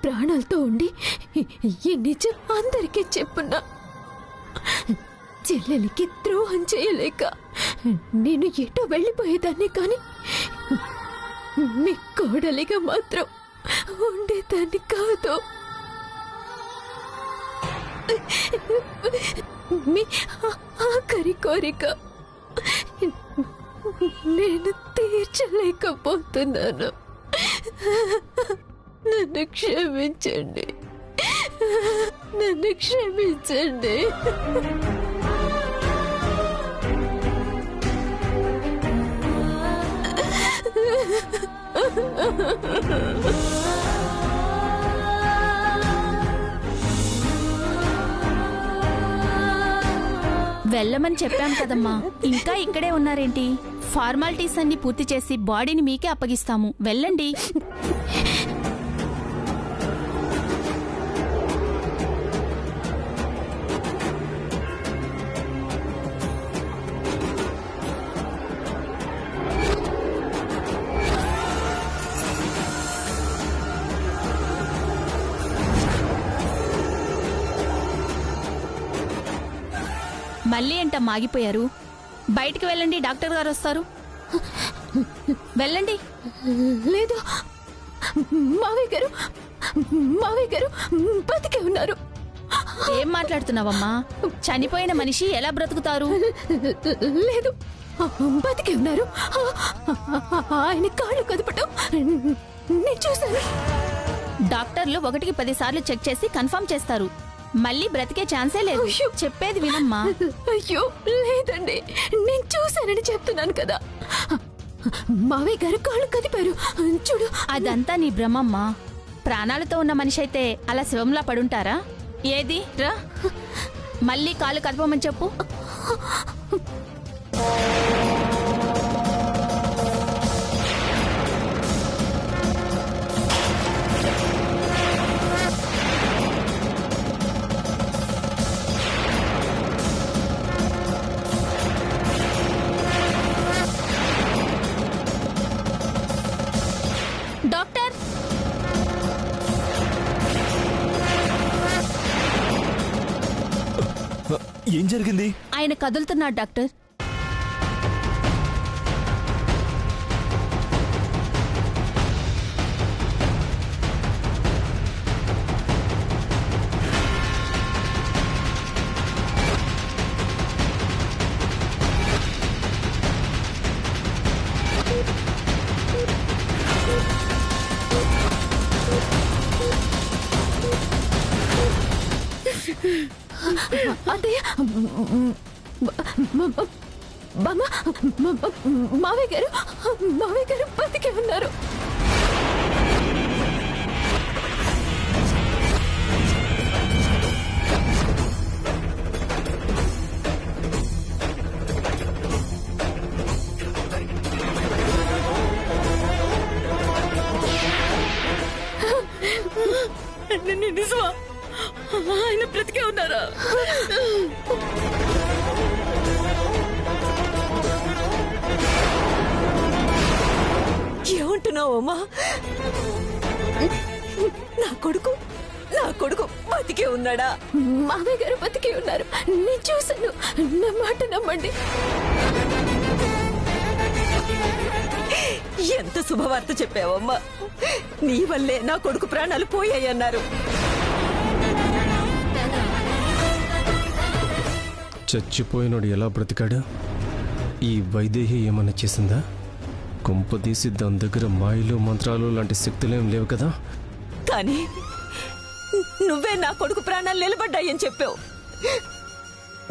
ప్రాణాలతో ఉండి ఈ నిజం అందరికీ చెప్పున్నా చెల్లెలికి ద్రోహం చేయలేక నేను ఎటో వెళ్ళిపోయేదాన్ని, కానీ మీ కోడలిగా మాత్రం ఉండేదాన్ని కాదు. మీ ఆఖరి కోరిక నేను తీర్చలేకపోతున్నాను. నన్ను క్షమించండి, నన్ను క్షమించండి. వెళ్ళమని చెప్పాం కదమ్మా, ఇంకా ఇక్కడే ఉన్నారేంటి? ఫార్మాలిటీస్ అన్ని పూర్తి చేసి బాడీని మీకే అప్పగిస్తాము, వెళ్ళండి. మళ్ళీ ఏంటమ్మా ఆగిపోయారు? బయటికి వెళ్ళండి, డాక్టర్ గారు వస్తారు. వెళ్ళండి. లేదు మావయ్య గారు, మావయ్య గారు బతికే ఉన్నారు. ఏం మాట్లాడుతున్నావమ్మా? చనిపోయిన మనిషి ఎలా బ్రతుకుతారు? లేదు బతికే ఉన్నారు. ఆయన కాళ్ళు కదపటం నేను చూశాను. డాక్టర్లు 1కి 10 సార్లు చెక్ చేసి కన్ఫర్మ్ చేస్తారు. మళ్ళీ బ్రతికే ఛాన్సే లేదు. చెప్పేది వినమ్మా. అయ్యో లేదండి, నేను చూశానని చెప్తున్నాను కదా. మావయ్య గారు కాళ్ళు కదిపారు, చూడు. అదంతా నీ భ్రమమ్మా. ప్రాణాలతో ఉన్న మనిషి అయితే అలా శివంలా పడుంటారా? ఏది రా, మళ్ళీ కాళ్ళు కదపమని చెప్పు. డాక్టర్, ఏం జరిగింది? ఆయన కదులుతున్నాడు డాక్టర్. అత్తయ్య, మావయ్య గారు, మావయ్య గారు బతికే ఉన్నారు. నిజమా? ఆయన బ్రతికే ఉన్నారా? ఏమంటున్నావు అమ్మా? నా కొడుకు బతికే ఉన్నాడా? మావయ్య గారు బతికే ఉన్నారు, నేను చూశాను. నా మాట నమ్మండి. ఎంత శుభవార్త చెప్పావమ్మా. నీ వల్లే నా కొడుకు ప్రాణాలు పోయాయన్నారు. చచ్చిపోయినోడు ఎలా బ్రతికాడు? ఈ వైదేహి ఏమన్నా చేసిందా? కొంపదీసి దాని దగ్గర మాయలు మంత్రాలు లాంటి శక్తులేం లేవు కదా? కానీ నువ్వే నా కొడుకు ప్రాణాలు నిలబడ్డాయని చెప్పావు.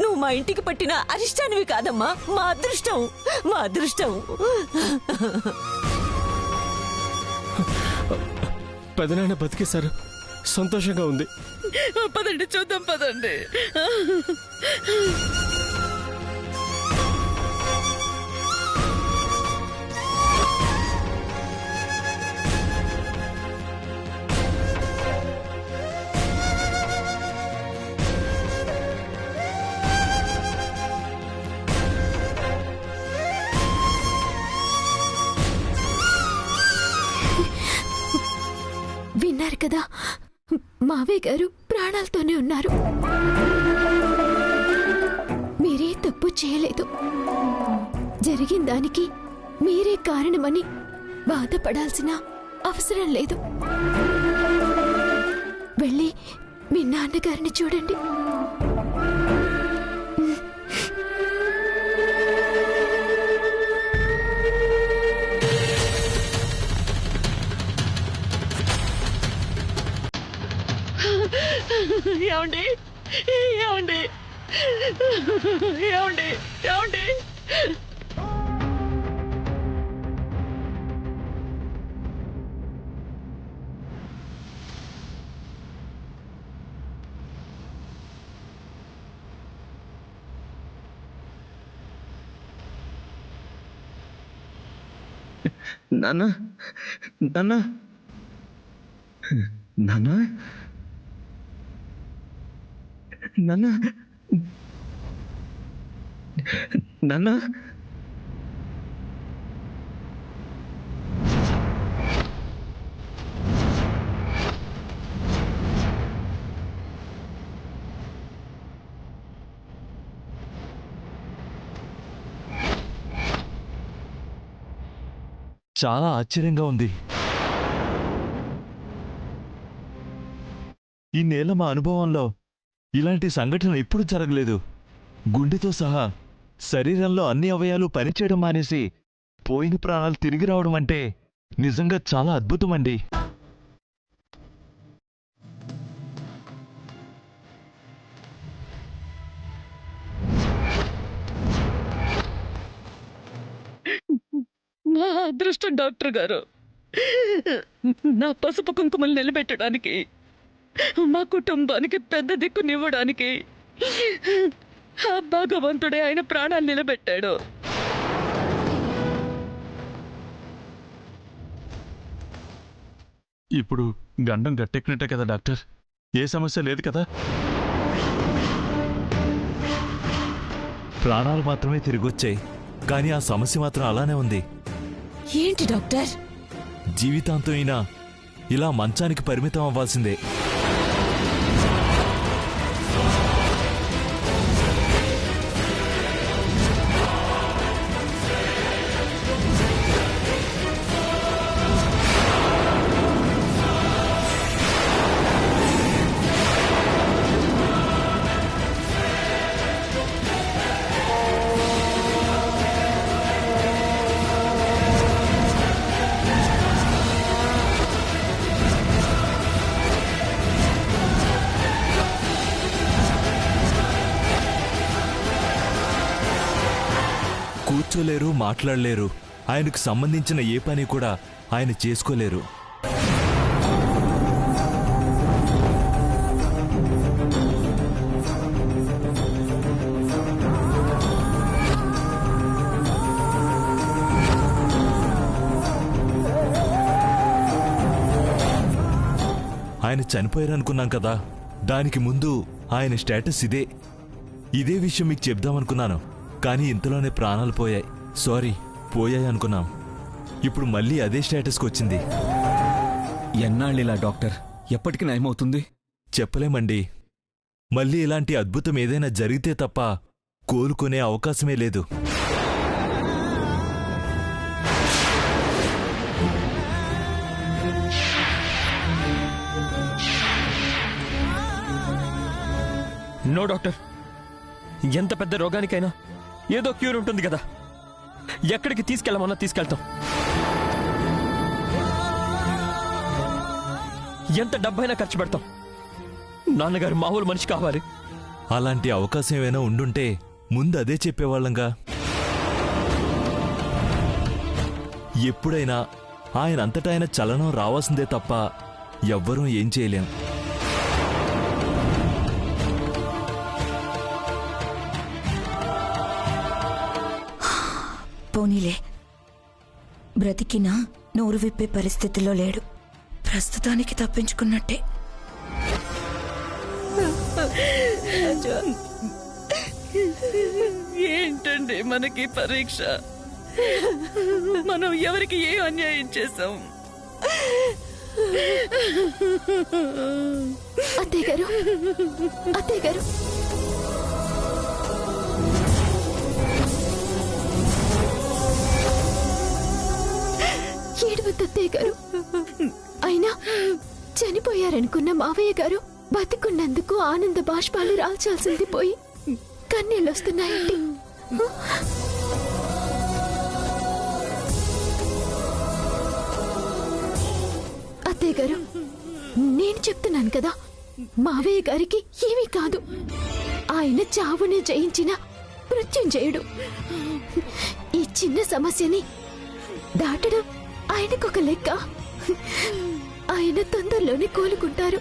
నువ్వు మా ఇంటికి పట్టిన అరిష్టానివి కాదమ్మా, మా అదృష్టం, మా అదృష్టం. పెదనాయన బతికేశారు, సంతోషంగా ఉంది. పదండి చూద్దాం, పదండి. కదా, మావయ్య గారు ప్రాణాలతోనే ఉన్నారు. మీరే తప్పు చేయలేదు. జరిగిన దానికి మీరే కారణమని బాధపడాల్సిన అవసరం లేదు. వెళ్ళి మీ నాన్నగారిని చూడండి. ఏమండి ఏమండి ఏమండి ఏమండి నాన్న నాన్న నాన్న నాన్న నాన్న చాలా ఆశ్చర్యంగా ఉంది. ఈ నేల మా అనుభవంలో ఇలాంటి సంఘటన ఎప్పుడూ జరగలేదు. గుండెతో సహా శరీరంలో అన్ని అవయాలు పనిచేయడం మానేసి పోయిన ప్రాణాలు తిరిగి రావడం అంటే నిజంగా చాలా అద్భుతమండి. మా అదృష్టం డాక్టర్ గారు. నా పసుపు కుంకుమలు నిలబెట్టడానికి, మా కుటుంబానికి పెద్ద దిక్కునివ్వడానికి ఆ భగవంతుడే ఆయన ప్రాణాలు నిలబెట్టాడు. ఇప్పుడు గండం గట్టెక్కినట్టే కదా డాక్టర్? ఏ సమస్య లేదు కదా? ప్రాణాలు మాత్రమే తిరిగొచ్చాయి, కానీ ఆ సమస్య మాత్రం అలానే ఉంది. ఏంటి డాక్టర్? జీవితాంతం అయినా ఇలా మంచానికి పరిమితం అవ్వాల్సిందే. కూర్చోలేరు, మాట్లాడలేరు. ఆయనకు సంబంధించిన ఏ పని కూడా ఆయన చేసుకోలేరు. ఆయన చనిపోయారనుకున్నాం కదా, దానికి ముందు ఆయన స్టేటస్ ఇదే విషయం మీకు చెప్దామనుకున్నాను, కానీ ఇంతలోనే ప్రాణాలు పోయాయి. సారీ, పోయాయి అనుకున్నాం. ఇప్పుడు మళ్ళీ అదే స్టేటస్కి వచ్చింది. ఎన్నాళ్ళిలా డాక్టర్? ఎప్పటికి నయమవుతుంది? చెప్పలేమండి. మళ్ళీ ఇలాంటి అద్భుతం ఏదైనా జరిగితే తప్ప కోలుకునే అవకాశమే లేదు. నో డాక్టర్, ఎంత పెద్ద రోగానికైనా ఏదో క్యూర్ ఉంటుంది కదా. ఎక్కడికి తీసుకెళ్ళమన్నా తీసుకెళ్తాం. ఎంత డబ్బైనా ఖర్చు పెడతాం. నాన్నగారు మామూలు మనిషి కావాలి. అలాంటి అవకాశం ఏమైనా ఉండుంటే ముందు అదే చెప్పేవాళ్ళంగా. ఎప్పుడైనా ఆయన అంతటా ఆయన చలనం రావాల్సిందే తప్ప ఎవ్వరూ ఏం చేయలేం. పోనీలే, బ్రతికినా నోరు విప్పే పరిస్థితిలో లేడు. ప్రస్తుతానికి తప్పించుకున్నట్టే. ఏంటండి మనకి పరీక్ష? మనం ఎవరికి ఏ అన్యాయం చేశాం? అత్తయ్య గారు, అత్తయ్య గారు, ఏడవద్దు అత్తయ్య గారు. అయినా చనిపోయారనుకున్న మావయ్య గారు బతికున్నందుకు ఆనంద బాష్పాలు రాల్చాల్సింది పోయి కన్నీళ్ళు వస్తున్నాయండి. అత్తయ్య గారు, నేను చెప్తున్నాను కదా, మావయ్య గారికి ఏమీ కాదు. ఆయన చావుని జయించిన మృత్యుంజయుడు. ఈ చిన్న సమస్యని దాటడం ఆయనకొక లెక్క. ఆయన తొందరలోనే కోలుకుంటారు.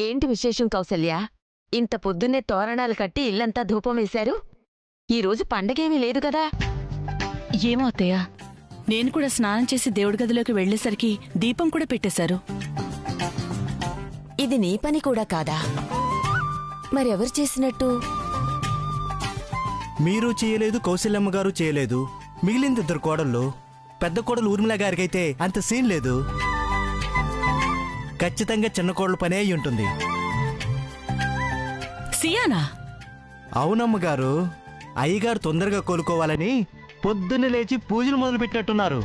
ఏంటి విశేషం కౌసల్య? ఇంత పొద్దున్నే తోరణాలు కట్టి ఇల్లంతా ధూపం వేశారు. ఈరోజు పండగేమీ లేదు కదా? ఏమో అత్తయ్య, నేను కూడా స్నానం చేసి దేవుడి గదిలోకి వెళ్లేసరికి దీపం కూడా పెట్టేశారు. ఇది నీ పని కూడా కాదా? మరెవరు చేసినట్టు? మీరు చేయలేదు, కౌశల్యమ్మ గారు చేయలేదు. మిగిలింది ఇద్దరు కోడళ్ళు. పెద్ద కోడలు ఊర్మిళ గారికైతే అంత సీన్ లేదు. ఖచ్చితంగా చిన్న కోడలు పనే అయి ఉంటుంది. సియానా? అవునమ్మగారు, అయ్యగారు తొందరగా కోలుకోవాలని పొద్దున్నే లేచి పూజలు మొదలు పెట్టినట్టున్నారు.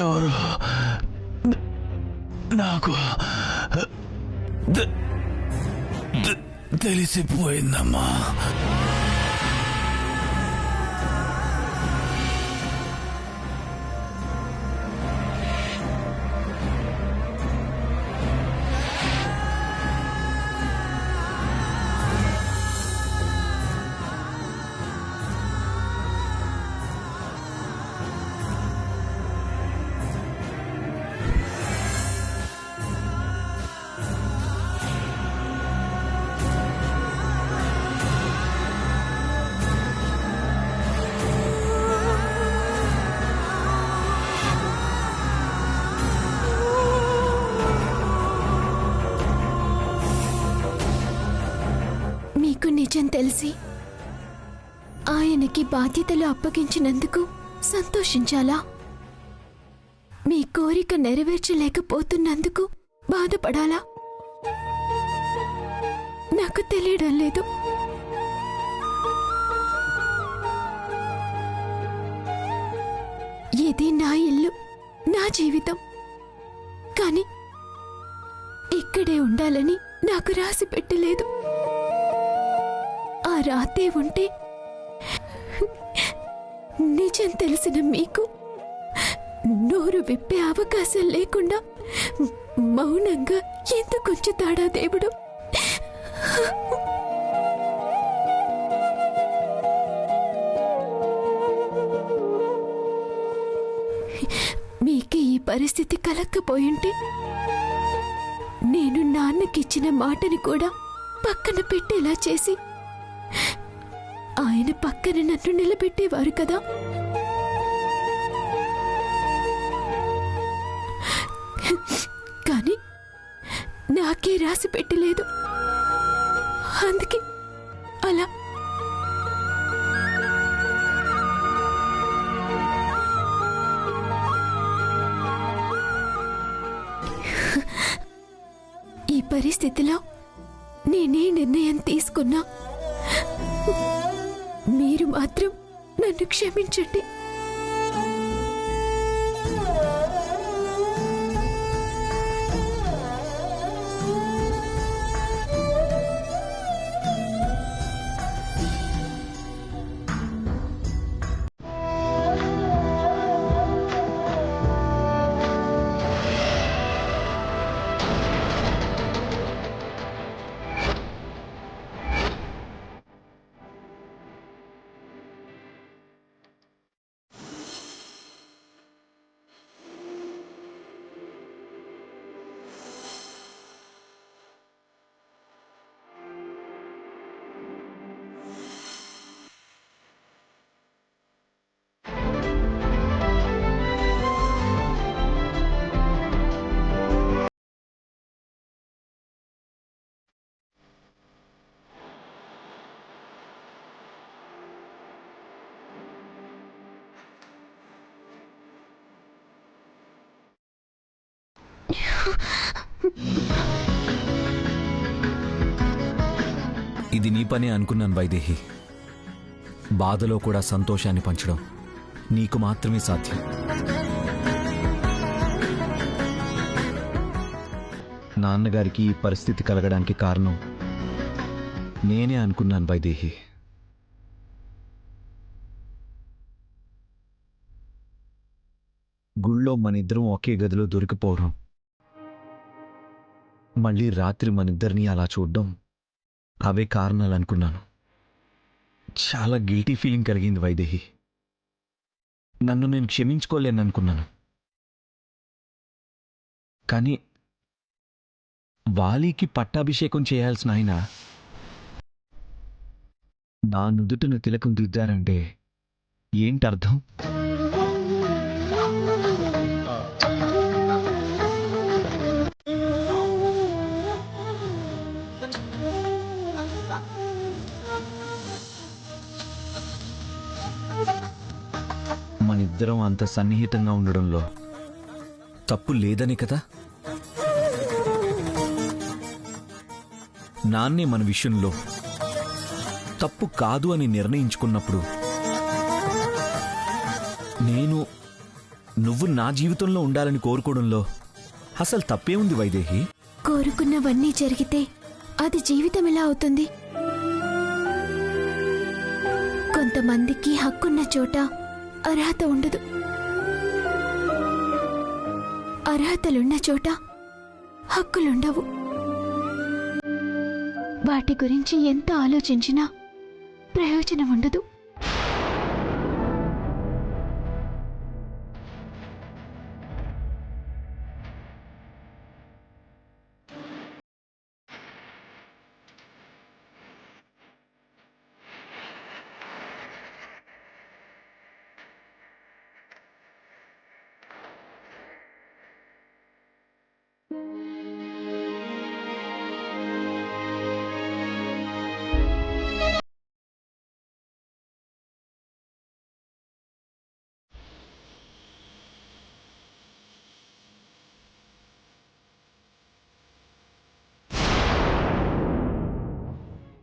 ఎవరు? నాకు తెలిసిపోయిందమ్మా. నిజం తెలిసి ఆయనకి బాధ్యతలు అప్పగించినందుకు సంతోషించాలా? మీ కోరిక నెరవేర్చలేకపోతున్నందుకు బాధపడాలా? నాకు తెలియడం లేదు. ఇది నా ఇల్లు, నా జీవితం. కానీ ఇక్కడే ఉండాలని నాకు రాసి పెట్టలేదు. ఆ రాతే ఉంటే నిజం తెలిసిన మీకు నోరు విప్పే అవకాశం లేకుండా మౌనంగా ఎందుకు ఉంచుతాడా దేవుడు? మీకే ఈ పరిస్థితి కలక్కపోయింటే నేను నాన్నకిచ్చిన మాటని కూడా పక్కన పెట్టేలా చేసి ఆయన పక్కన నన్ను నిలబెట్టేవారు కదా. కానీ నాకే రాసి పెట్టలేదు. అందుకే అలా ఈ పరిస్థితిలో నేనే నిర్ణయం తీసుకున్నా. మీరు మాత్రం నన్ను క్షమించండి. ఇది నీ పని అనుకున్నాను వైదేహి. బాధలో కూడా సంతోషాన్ని పంచడం నీకు మాత్రమే సాధ్యం. నాన్నగారికి ఈ పరిస్థితి కలగడానికి కారణం నేనే అనుకున్నాను వైదేహి. గుళ్ళో మనిద్దరం ఒకే గదిలో దొరికిపోవడం, మళ్ళీ రాత్రి మనిద్దరినీ అలా చూడ్డం, అవే కారణాలు అనుకున్నాను. చాలా గిల్టీ ఫీలింగ్ కలిగింది వైదేహి. నన్ను నేను క్షమించుకోలేను అనుకున్నాను. కానీ వాలీకి పట్టాభిషేకం చేయాల్సిన ఆయన నా నుదుటిన తిలకం దిద్దారంటే ఏంటి అర్థం? మనిద్దరం అంత సన్నిహితంగా ఉండడంలో తప్పు లేదని కదా? నాన్నే మన విషయంలో తప్పు కాదు అని నిర్ణయించుకున్నప్పుడు నువ్వు నా జీవితంలో ఉండాలని కోరుకోవడంలో అసలు తప్పే ఉంది వైదేహి? కోరుకున్నవన్నీ జరిగితే అది జీవితం ఎలా అవుతుంది? కొంతమందికి హక్కున్న చోట అర్హత ఉండదు, అర్హతలున్న చోట హక్కులుండవు. వాటి గురించి ఎంత ఆలోచించినా ప్రయోజనం ఉండదు.